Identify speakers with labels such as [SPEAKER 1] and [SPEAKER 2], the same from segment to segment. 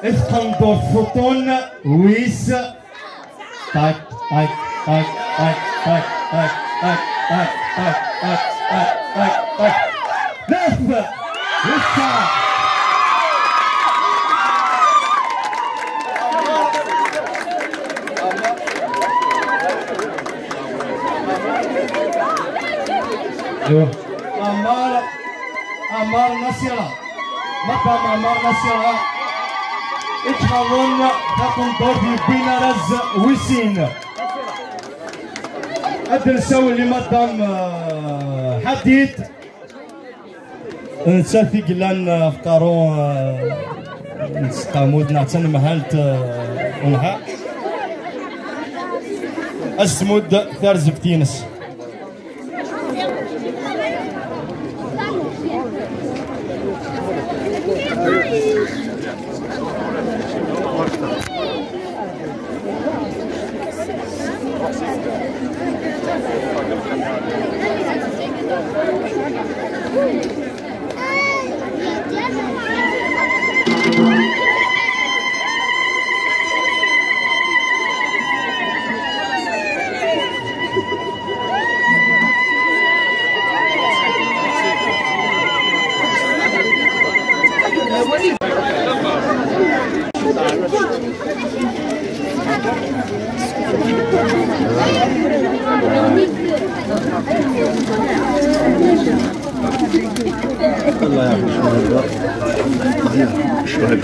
[SPEAKER 1] اسكندر فوتون ويس تاك تاك تاك تاك تاك تاك تاك تاك تاك تاك تاك تاك نف لسه عمار نصيرة مقام عمار نصيرة اتخاذون تقوم دور في بين رز ويسين ادرسوا اللي مدام حديد نسافي قلان افكارو نستقامود نعتن مهالت ونها اسمود ثارز فتينس
[SPEAKER 2] الله يعافيك شوهد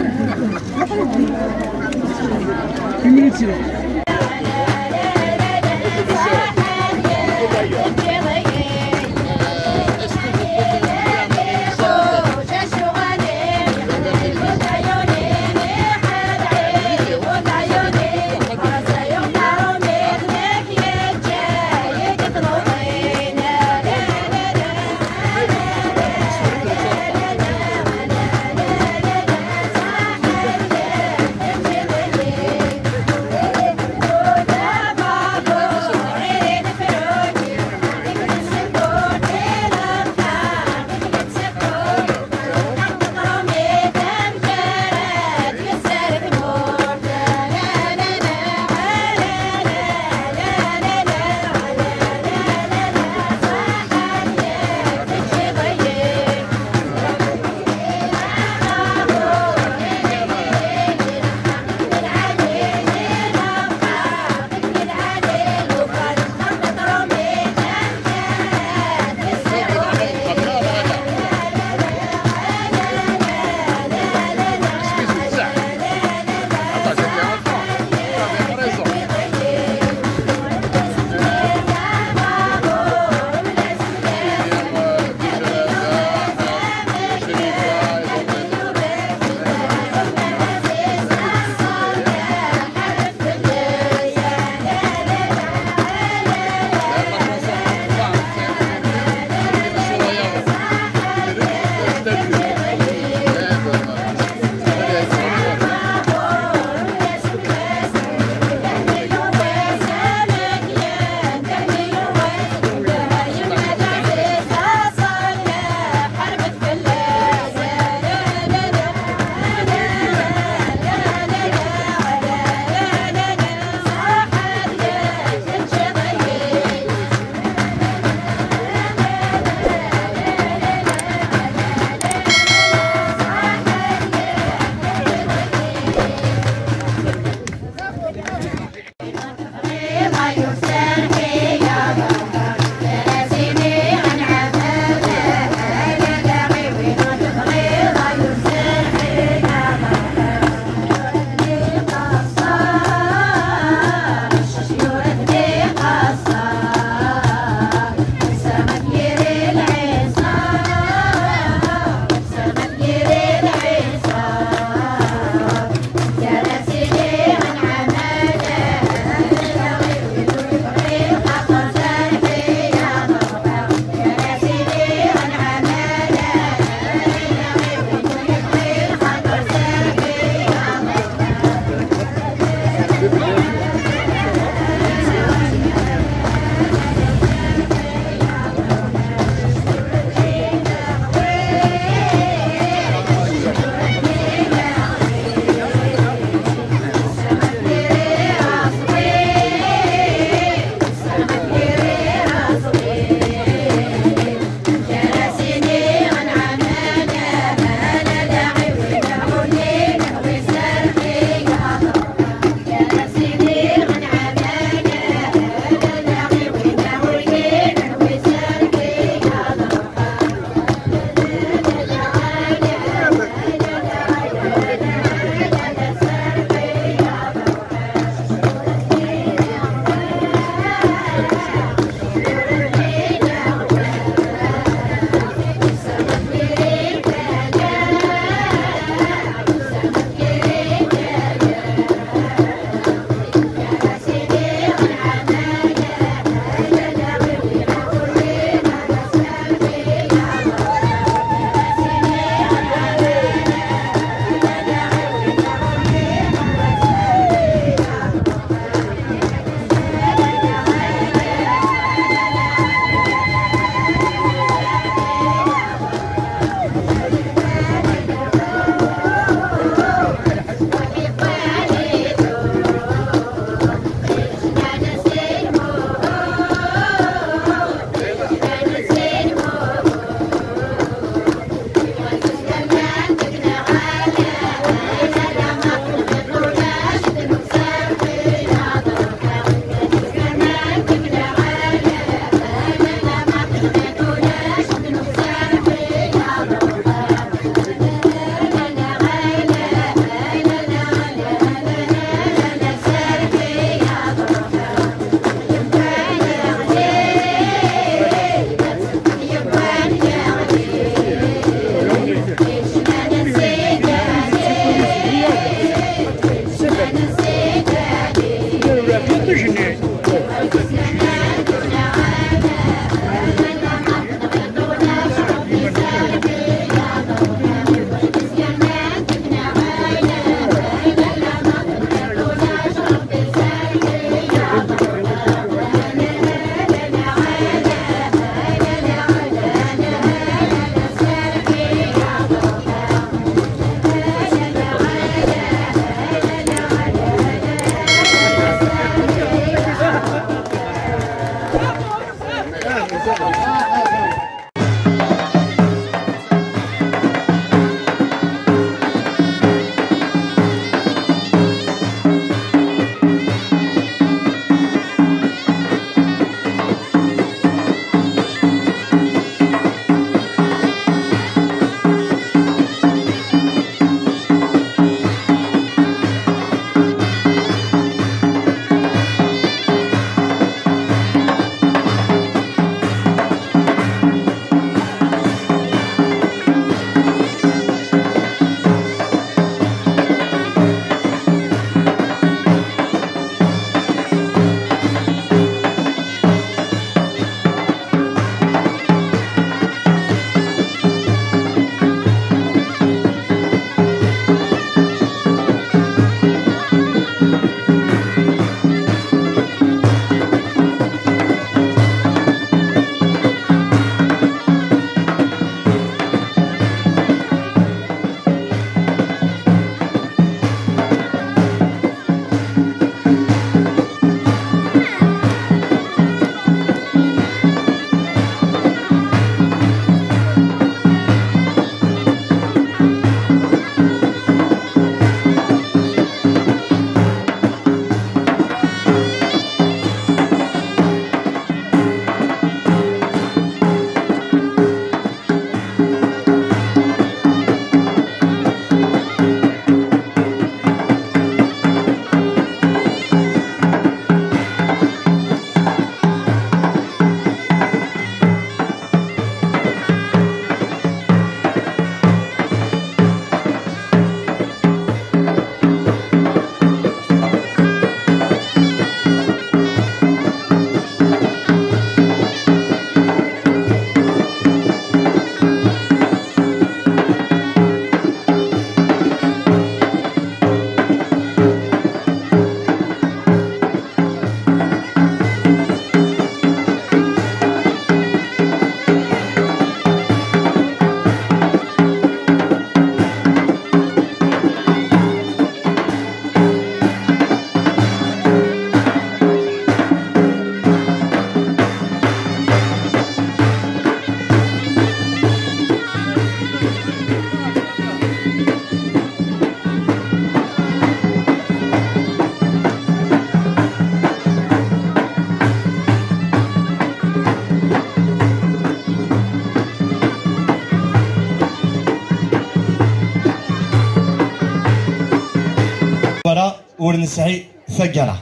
[SPEAKER 1] ورنسعي ثقرة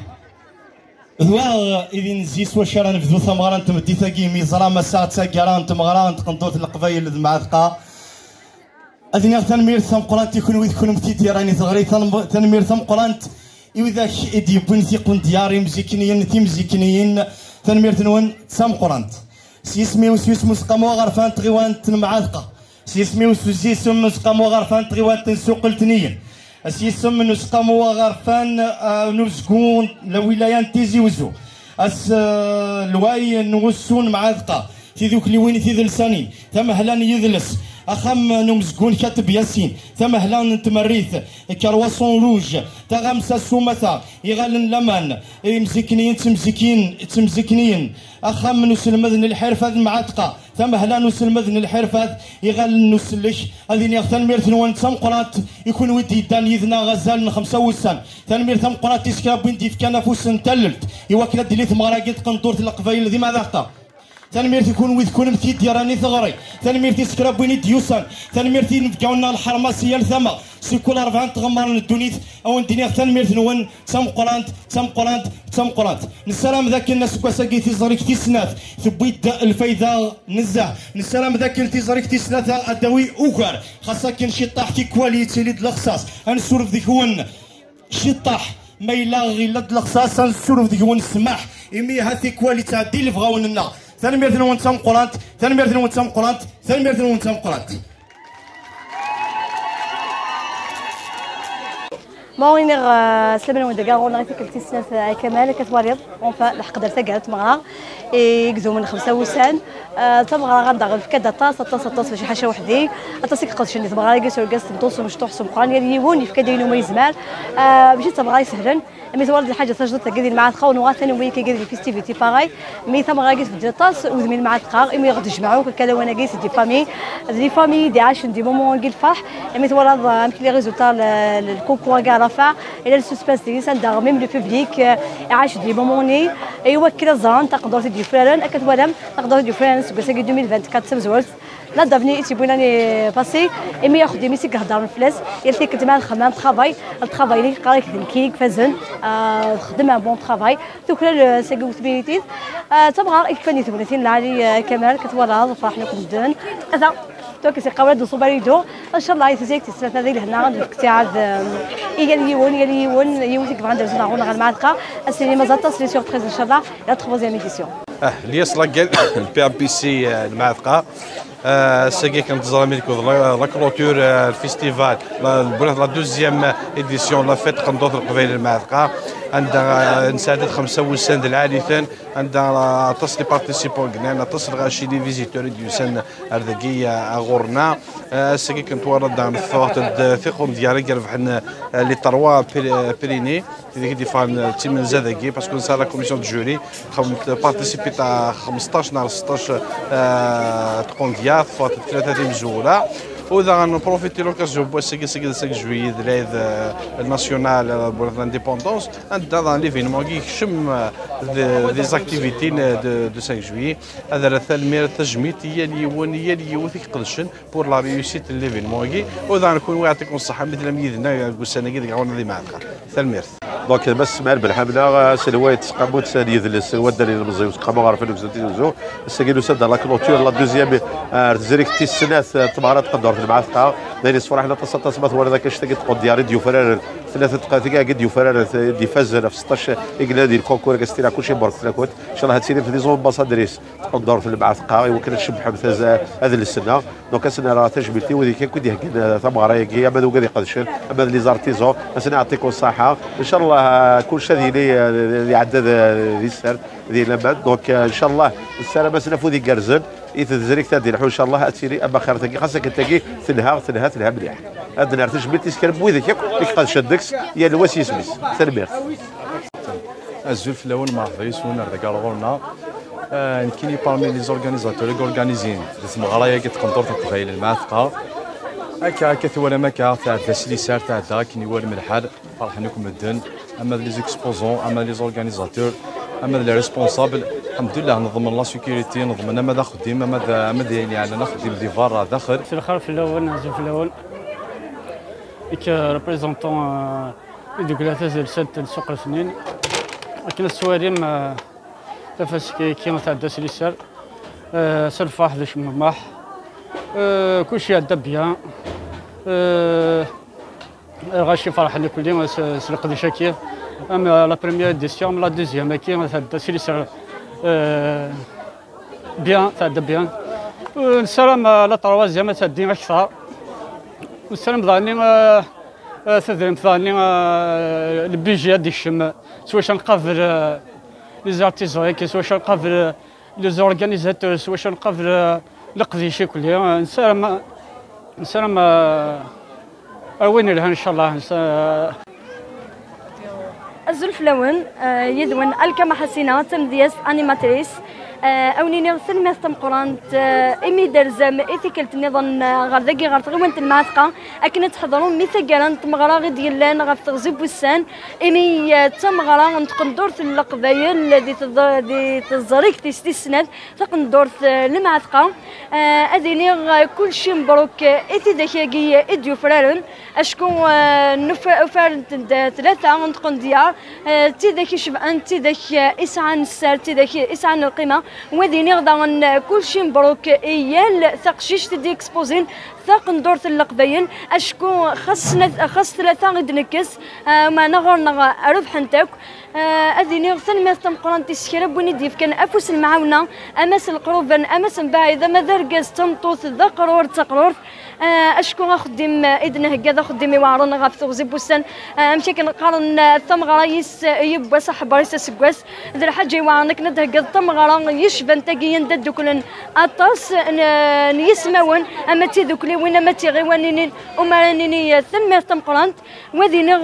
[SPEAKER 1] ذوا إذن زيس وشرا نبذو ثمغرا نتمدي ثقي ميزرا مساعد ثقرا نتمغرا نتقنطوط القبايل المعذقة أذن تنمير ثم قرانت يكون ويذكون متيتي راني ثغري تنمير ثم قرانت إذا إدي بنثي قن دياري مزيكنيين تي مزيكنيين تنمير تنون ثم قرانت سيسمي وسيسمو سقامو غرفان تغيوان تنمعذقة سيسمي وسيسمو سقامو غرفان تغيوان تنسوق التنين سيسم نسقامو غرفان نسكون لولايان تيزي وزو اس لواي نغسون معذقة في ذوك اللي وين في لسانين ثم هلان يذلس اخم نمزكون كاتب ياسين ثم هلان تمريث كرواسون روج تغمسا سومثا يغالن لمن مسكنين تمزكنين اخم نسلمذن الحرفة المعتقة ثم هلان نسلمذن الحرفة يغالن نسلش هذين يغتن ميرثن وانتم قرات يكون ودي دان يذنا غزال 5 وسن تنمير ثم قرات يسكاب وين ديف كان فوس تللت يوكل ديليت مراقد قنطورة القبايل ذي ماذا اخطا تنميرتي يكون ويذكون مثيد راني ثغري تنميرتي سكراب وين ديوسان تنميرتي نفقاونا الحرماسيه لثما سي كل 4 تغمر الدنيت او ندير تنميرتي نون تم قرانت نسلام ذاك الناس كواساكي تيزريك تيسنات ثبيت الفايده نزه نسلام ذاك تيزريك تيسنات ادوي اوكر خاصك كاين شي طاح كي كواليتي لي الخصاص غنسولف ديك هون شي طاح ما الا غير لد الخصاص غنسولف ديك هون السماح ايمي هاتي كواليتي هادي اللي بغاو لنا ثانميرتنا ونتم قرانت ثانميرتنا ونتم قرانت ثانميرتنا ونتم قرانت
[SPEAKER 3] ماوينيغ سلمنا ودقا غونا تكلتي سنة كمال كتواريض اونفا الحق درتها قالت مغرا يكزو من 5 وسان تبغى غنضغط في كذا طاس في شي حاجه وحدي اتصيك قدش اللي تبغى قيس ورقاس نطوس مشطوح سمقان يوني في كداينو ما يزمال باش تبغى يسهلن مي تورد الحاجه تجدت كدير مع الخا ونوا ثاني وي كيدير الفيستيفيتي باغاي مي تبغى قيس في طاس وزميل مع القار مي غادي يجمعوا كذا وانا قيس دي فامي دي عاش دي مومون كي الفرح مي تورد يمكن لي ريزولتا الكونكور كاع رافع الى السسبانس دي سندار ميم لو بوبليك عاش دي موموني ايوا كذا زان تقدر تدير فران كتولم تقدر تدير فران سكساكي 2024 تمزولت لا دافني تيبوناني باسي ايمي ياخذ دي ميسيك هضر الفلاس يلتي كنت مع الخدمه الطرافاي لي قرايك كيك فازن خدم ان بون طرافاي دوك السيكوريتي تبغى يكفني ثبتين لعلي كمال كتورا فرح لكم الدن هذا دوك سي قواد صوباريدو ان شاء الله يتزيك تسنه هذه هنا الاقتعاد يون تيك فاندر زنا غون المعركه السينما زات سي سوربريز ان شاء الله لا 3e ايديسيون
[SPEAKER 2] الياس لاكال البي ام بي سي المعركه ساكي كنتظر منكم لا كلوتور الفيستيفال لا دوزيام ايديسيون لا فيت قنطوط القبائل المعركه عندها نساعد 5 وسان العالثان عندها تصل بارتيسيبون كنا تصل غاشي لي فيزيتور ديوسان اردقي اغورنا ساكي كنت ورد عن الثوات الثقون ديالي كربحنا لي 3 بريني دي فان تيم زادكي باسكو نسال لا كوميسيون دو جوري بارتيسيبي تاع 15 نهار 16 تقون ديال فات 3 مزوله وإذا غنبروفيتي لوكازيون بوا ساكي 5 جويي العيد الناسيونال بور لانديبوندونس عندنا ليفينمون كي يكشم دي زاكتيفيتي دو 5 جويي هذا راه تلمير تجميتيه اليونيه ليوثيك قلشن بور لا ريوسيت ليفينمون كي وإذا نكون يعطيكم الصحه مثل ما يدنا قسنا كي غاونا دي معاك تلمير
[SPEAKER 4] دونك بس مع بالحمله سلوات سقاموت ثاني يذل سلوات داري المزيو سقامو غارفين وزنتيزو ساكيلو سد لا كلوتور لا دوزيام تزريك تي السنات تمارات قدر في المعركه داير صراحه لا تصمت ولا ذاك الشيء تقول دياري ديو فرار 3 دقائق كاع قد يفرار دي فاز في 16 اكلادي الكونكور كاستيرا كلشي برك تلاكوت ان شاء الله هادشي في لي زومباسادريس تقدر في المعركه وكان نشبح مثل هذا السنه دونك السنه راه تجميلتي ودي كنت يحكي ثمغرا كي اما ذوك اللي قدشن اما لي زارتيزون السنه يعطيكم الصحه ان شاء الله كلشي هذه اللي عدد دي السر ديال لمان دونك ان شاء الله السلامه سنفو دي كرزن يتزريك تادي ان شاء الله اتيري اما خير تاكي خاصك تاكي تنها مليح هاد النهار تجبلتي سكر بويدك ياك قد شدكس يا الواس يسميس تنمير
[SPEAKER 5] الزول في الاول ما عرفيش وين راه قالوا كاين بارمي لي زورغانيزاتور اللي اورغانيزين تمغرايا كتقنطور القبايل المعتقه هكا ثولا ماكا تاع داس سار تاع دا كاين يوالم الحال فرحنا لكم الدن اما لي زيكسبوزون اما لي زورغانيزاتور اما لي ريسبونسابل الحمد لله نضمن لا سيكوريتي نضمن اما خديم اما يعني نخدم دي فار داخل
[SPEAKER 6] في الاول نهزو في الاول ريبريزونطون دوك ثلاثة سنت سوق الاثنين لكن السواريم تفاس كي تعدى سليسر سلفاح ذا شمماح كلشي عدى بيان غاشي فرحني كلي سلق دي شاكير اما لا بروميير ديسيون لا دوزيام كي تعدى سليسر بيان تعدى بيان نسلم لا تروازيام تعدي اكثر نسلم ظاني تدريم ثاني البيجي ديك الشم سواء شنقابل لي زارتيزون كي سواء شنقابل لي زورغانيزاتور سواء شنقابل القضيشي كلها نسلم وين لها ان شاء الله
[SPEAKER 7] الزلف لون يدون الكما حسينه تمديس انيماتريس اونيني سلمي تمقرانت امي درزم ايثيكلت نظن غردقي غير تغوانت المعثقه اكن تحضرون مثقلا تمغرا ديالان غف تغزب وسان امي تمغرا نتقندورت القبايل دي تزريك تيستي السناد تقندورت المعثقه اديني كلشي مبروك ايثي داكياكي اديو فرارن اشكون نفارنت ثلاثه نتقنديار تي داكي شبعان تي داك اسعان السار تي داك اسعان القيمه وذيني غدا كلشي مبروك ايال ثقشيش تدي اكسبوزين ثاق ندورت القبايل اشكو خاص ثلاثه غيد نكس ما نغرنا ربح نتاك اذيني غسل ما تمقران تسكرب وني ديف كان افوس المعاونه اماس القروبا اماس بعيده ما دركاز تمطوث ذا قرور تقرور اشكو غخدم اذن هكذا خدمي وعرن غاف تغزي بوسان مشي كنقارن ثم غرايس يبا صاحب ريس سكواس ذا الحاجه وعنك ندهك ثم غرا يشبن تاكي ندد كلن اطاس نيسماون اما تيذوكلي وين ما تيغيوانين ومرانيني ثم تمقرانت وذيني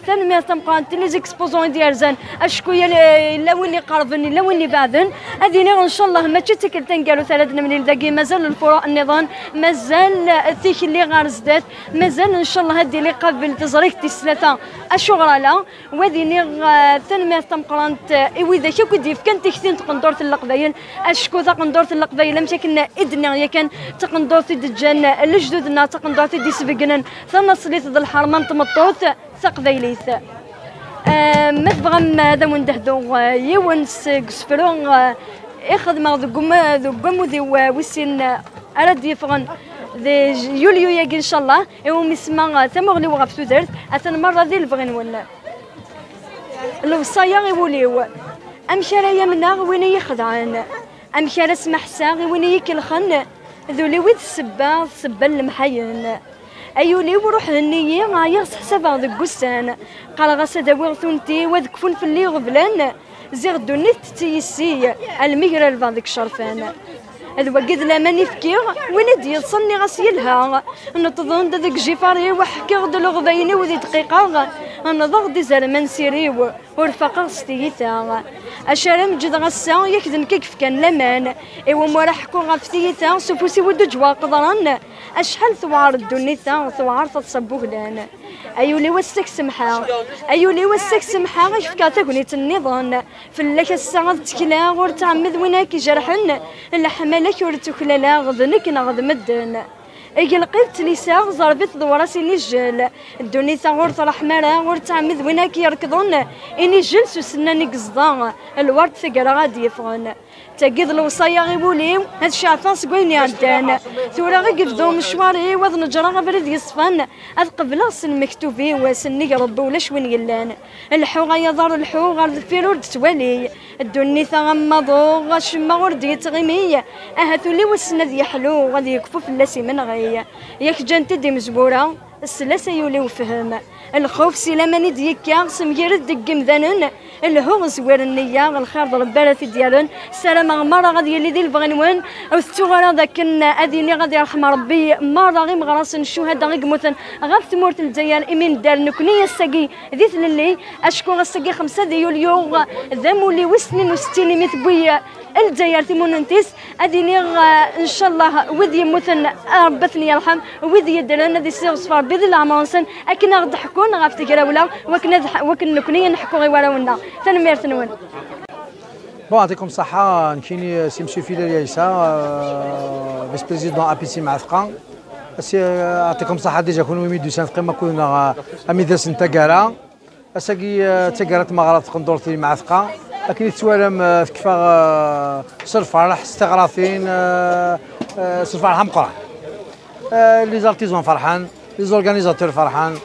[SPEAKER 7] ثم تمقرانت لي زيكسبوزون ديال زان اشكو لا وين قربني لا وين بعدن هذيني ان شاء الله ما تشتكل قالوا ثلاث من داكي مازال الفراء النظام مازال ثيك اللي غارزدات مازال ان شاء الله هادي اللي قبل تزريك الثلاثه الشغل لا وذيني ثنميه تمقرانت وذا كي ديف كان تكثين تقندورت القبايل اشكو تقندورت القبايل مشى كنا ادنا يا كان تقندورت دجان الجدودنا تقندورت دي سبقنا ثم صليت ذا الحرمان تمطوت ثقبيليث ما تبغى هذا وندهدو يونس قسفرون يخدم ذو ذي وسين أراد يفغن ذي يوليو يجي إن شاء الله يوم يسمع ثمغلي وغف تدرت أثن مرة ذي البغن ولا الوصايا يوليو أمشي يمنا وين يخدعن أمشي اسمح ساغي وين يكلخن ذولي وذ السبا المحين ايولي وروح النية غايا حسابها ذك قسان قال غاسا داوي ثونتي وذكفون في اللي غبلان زيغ دونيت تيسي الميغرا الفان شرفان هذا وقد لا ماني فكير وين دي صني غسيلها نتظن داك جيفاري وحكي غد الغبايني وذي دقيقه نضغ دي زلمان سيريو ورفقا ستيتا اشارم جد غسا يكدن كيف كان لمان ايوا مورا حكو غفتيتا سوفوسي ودو جوا قدران اشحال ثوار الدنيتا ثوار تصبوه لان ايولي وسك سمحا ايولي وسك سمحا غيش فكاتا كونيت النظام فلاك الساعه تكلا غور تعمد ويناكي جرحن الحمالك ورتكلا غضنك نغض مدن لقيت ليسا زربت ضوراسي نجل الدنيا غور طرح مرا غور تعمد ويناك يركضون اني جلس سناني قصدان الورد ثقرا غادي يفغن تاكيد الوصايا غيبوليو هاد الشعفان سكويني عدان ثورا غي قفدو مشواري وذ نجرا غبرد يصفان هاد قبل المكتوبي وسني ربي ولاش وين يلان الحو غيضر الحو غير دفير ورد توالي الدنيا غمضو غشما ورد يتغمي اهاتولي والسند يحلو غادي يكفو فلاسي من غي ياك جانتي دي مزبوره السلاسه يولي وفهم الخوف سلاماني ديكا سميرد دق مذانن الهو زوير النية الخير ضرب في ديالن السلام مرة غادي يلي ذي البغنوان وثوغرا ذاك اذيني غادي يرحم ربي مرة غير مغراس الشهداء غير قموتن غاف تمورت الجيال امين دار نكوني الساقي ذيث للي اشكو الساقي 5 يوليو ذمولي وسنين وستين مثبوي الجزائر تيموننتيس اديني ان شاء الله وذي مثن ربثني يرحم وذي يدلنا ذي صفار بذ العمانسن اكن غد حكون غاف تكراولا وكن نكوني نحكو غير وراونا تنمير تنون
[SPEAKER 8] بون يعطيكم الصحة نكيني سي مسيو فيلال يايسا فيس بريزيدون ابيسي معثقة يعطيكم الصحة ديجا كون ميدو سان قيمة كنا اميداس نتاكارا اساكي تقرات مغارات قندورتي مع ثقه لكن توالم كفا سر فرح استغراثين سر فرح مقرع لي زارتيزون فرحان لي زورغانيزاتور فرحان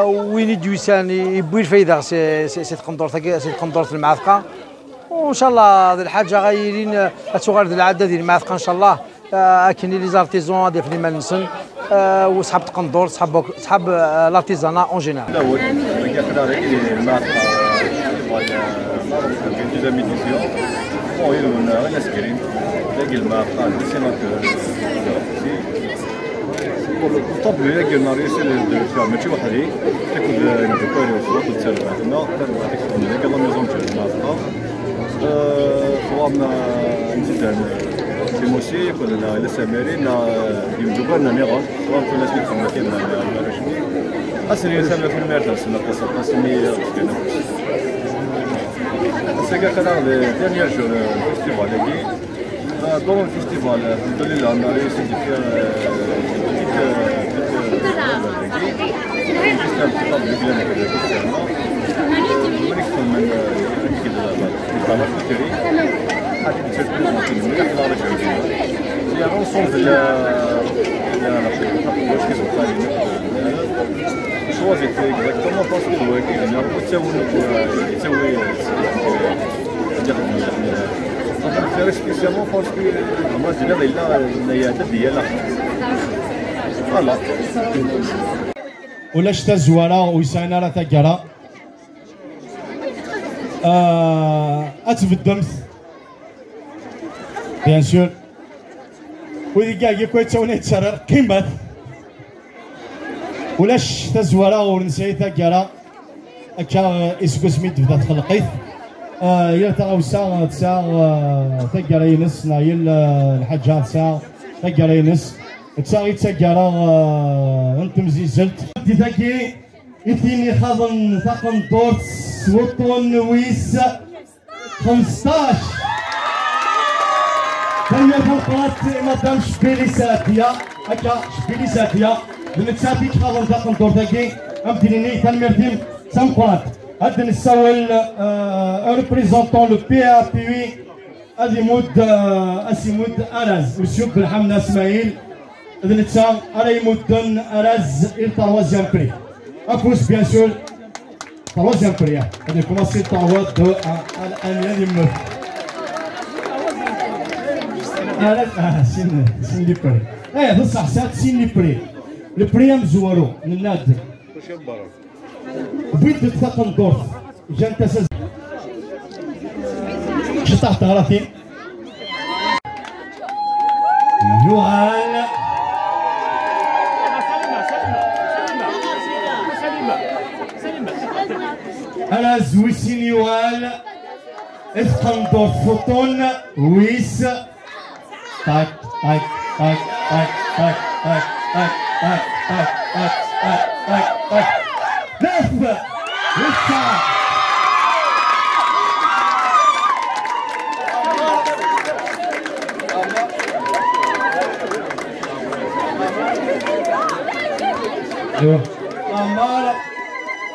[SPEAKER 8] وين يدويسان يبوي الفايده سي قندورت المعثقه وان شاء الله هذه الحاجه غايرين تغرد العاده ديال المعثقه ان شاء الله كاينين لي زارتيزون ديال فليما نسن وصحاب القندور صحاب لارتيزانا اون جينيرال.
[SPEAKER 9] الاول المعثقه في دوزيام ايديسيون ويلون غير سكرين تلاقي المعثقه ديسيناتور بالطبع ياك ناريس ماشي وحدي تاكل نكبر وصوت تسرع هنا هذيك الخدمه يلا ميزون تاع المعثقه صوابنا نزيد سيموسي ولا لا سامرين يمدوبنا نيغون صواب في الناس اللي تخدم كاين رشمي اسري سامر في المرتبه سنه قصه قسمي ساكا كان ديرنيير جور فيستيفال هادي دور الفيستيفال الحمد لله ناريس ديال choisit exactement parce que هو كاين يسوي طبعا سبيسيالمون باسكو ما زلنا الا النيادة ديالها فوالا
[SPEAKER 1] ولا شتا زواره ويسعنا راه تاكرا اتبدمت بيان سور وذي كاع يكون تاوني تسرر قيمه ولا شتا زواره ونسيت تاكرا هكا اسكو سميت بدا تخلقيت يا تاوسا تسا تاكرا ينس نايل الحاجه تسا تاكرا ينس تساغي تاكرا انت مزيزلت تاكي يتيني خاضن ثقن دورت وطن ويس 15 ثانية فوقات مدام شبيلي ساتية هكا شبيلي ساتية بنتساتي خاضن ثقن دورت تاكي امديني تنمرتيم سامقرات هاد نساول ريبريزونطون لو بي ا بي وي اديمود اسيمود اراز مسيو بالحمد اسماعيل نتا راهي مدن اراز il troisième prix en plus bien sûr troisième prix on a commencé par voie de un anime سين لي بري بصح ساعات سين لي بري البري مزورو من النادر بغيت تثقن دور جا انت شطحت غلطين يوهان انا زويسين يوهان اثقن دور فوتون ويس تاك تاك تاك تاك تاك تاك تاك تاك تاك تاك تاك تاك نف والساعة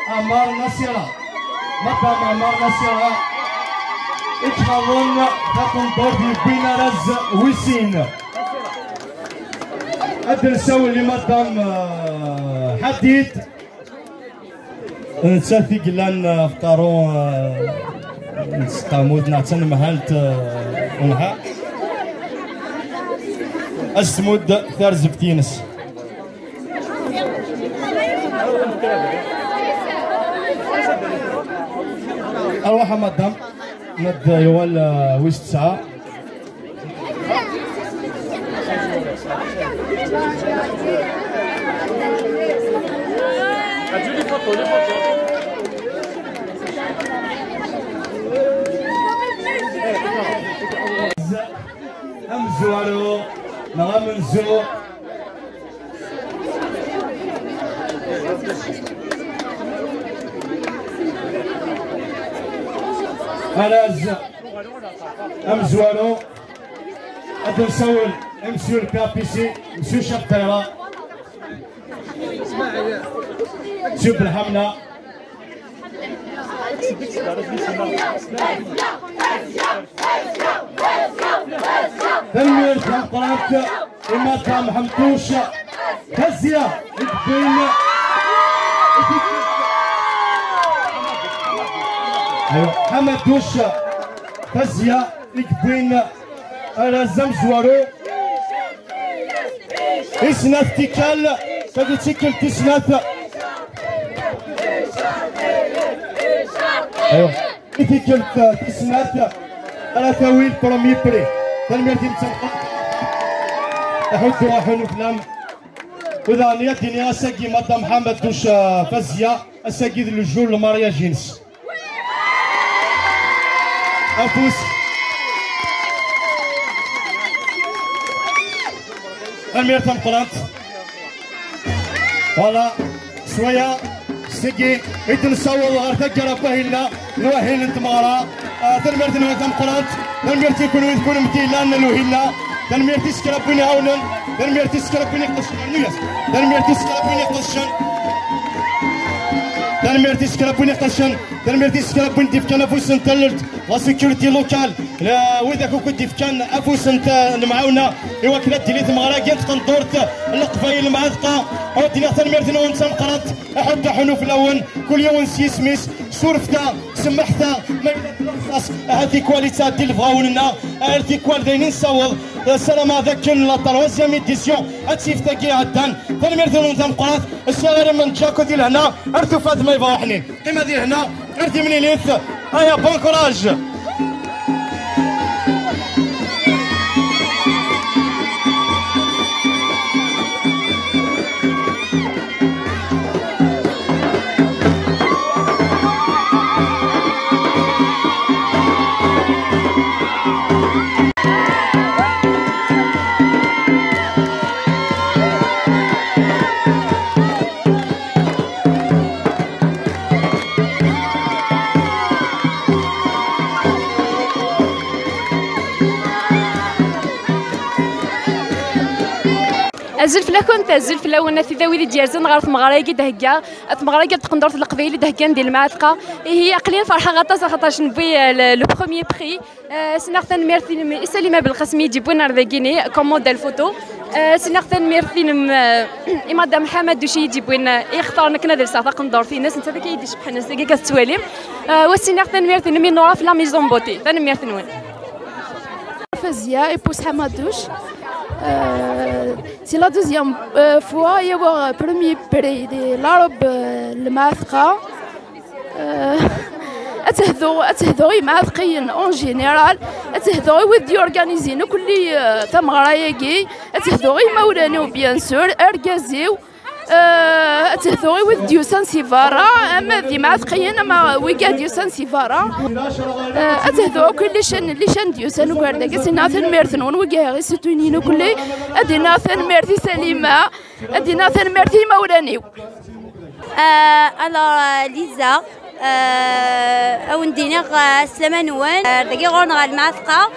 [SPEAKER 1] عمار نصيرة مطعم عمار نصيرة اتخلون تقن دور في بين رز ويسين ادرسوا اللي مطعم حديد نتسافي قلان فطارو نستعمود نعتن مهالت ونها اسمود ثارز بتينس اروح مدام ند يوال ويش تسعة امزوارو نغمنزو هلاز امزوارو اتنسول امسيو الكابيسي مسيو شقيرة مسيو بالحملة تنمير قرابت إما كان محمدوش فزية بين حمدوش فزية بين رزم زوارو إسناث تيكال تدي تيكل تسناث تيكل تسناث على تاويل برومي بري تنمير ديال تحط واحد فلام وإذا نيتني أساقي مدام محمد دوش فزية أساقي الجول لماريا جينس أفوس تنمير تنقلت فوالا شوية سقي إذن سوى غير تجرى فهيلا نوهيل انتمارا تنمير تنقلت تنمير تكون متيلان نوهيلا تنمير تسكر بني هونن تنمير تسكر بني قشن نياس تنمير تسكر بني قشن تنمير تسكر بني قشن تنمير تسكر بني ديفكان افوس نتلرت لا سيكوريتي لوكال وإذا كنت ديفكان افوس نت معاونا ايوا كلا ديليت مغرا كانت قنطورت القبايل المعذقه عودنا تنمير تنون تنقرط حتى حنوف الاول كل يوم سيسميس سورفتا سمحتا ما هذه كواليتي ديال الفراولنا هذه كوال دايرين نصوض السلام هذاك لا تروازيام ايديسيون هادشي فتاكي عدان تنمير تنون تنقرط الصغير من جاكو ديال هنا ارتو فاد ما يبغى حنين قيمه ديال هنا ارتي من ليث هيا بون كوراج
[SPEAKER 10] الزلف لا كنت الزلف لا وانا في ذوي ديالزن غير ثمغراكي دهكا ثمغراكي تقندرت القبيله دهكان ديال المعتقه هي قليل فرحه غطاس خاطرش نبي لو بروميير بري سنختن ميرثي سليمه بالقسمي يجيبونا رذاكيني كوموند الفوتو سنختن ميرثي مدام محمد دوشي يجيبونا يختارنا كنا ديال ساعه قندور في ناس انت كيديش بحال الناس كي كتسوالي وسنختن ميرثي نورا في لا ميزون بوتي ثاني ميرثي نوين
[SPEAKER 11] فازيا ايبوس حمادوش c'est la deuxième fois y avoir premier prix de l'Arabe المعثقة أتهضري معثقين اون جينيرال أتهضري ودي اورغانيزينو كل ثمغراياكي أتهضري مولانو بيان سور أركازيو أتهضري ود ديوسان سيفارا أما ذي معثقين أما ويكا ديوسان سيفارا أتهضري كل شان ديوسان وكارداكا سيناثن ميرثنون ويكا غي ستونينو كلي أديناثن ميرثي سليمة أديناثن ميرثي مولانيو
[SPEAKER 12] أنا ليزا أو ندينيغ سلامة نوان داكي غورنا غا المعثقة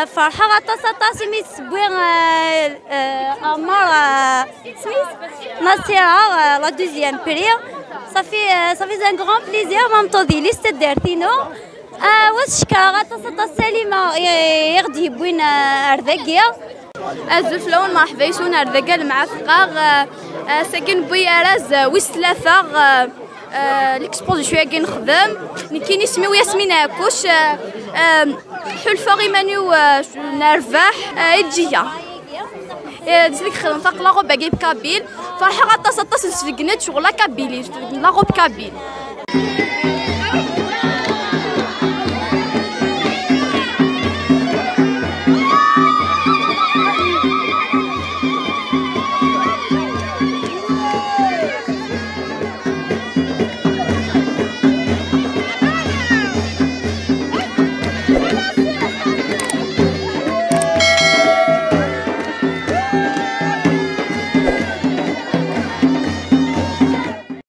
[SPEAKER 12] فرحة غطاس سميت سبوين أمار سميت ناصرة لا دوزيام بري صافي زان غران بليزير مامطودي لي ستدارتينو وشكرا غطاس سليمة يغدي بوين أرذاكيا
[SPEAKER 10] الزلف لون مرحبا يسون أرذاكا المعثقة ساكن بوي أراز ويس ثلاثة ليكسبوزيسيون كي نخدم كاين سميو ياسمين عكوش حلفة غيمانيو نرفاح الجية ديك خدم فاق لاغوب باقي بكابيل فرحة غطاس نسفقنات شغلة كابيلي لاغوب كابيل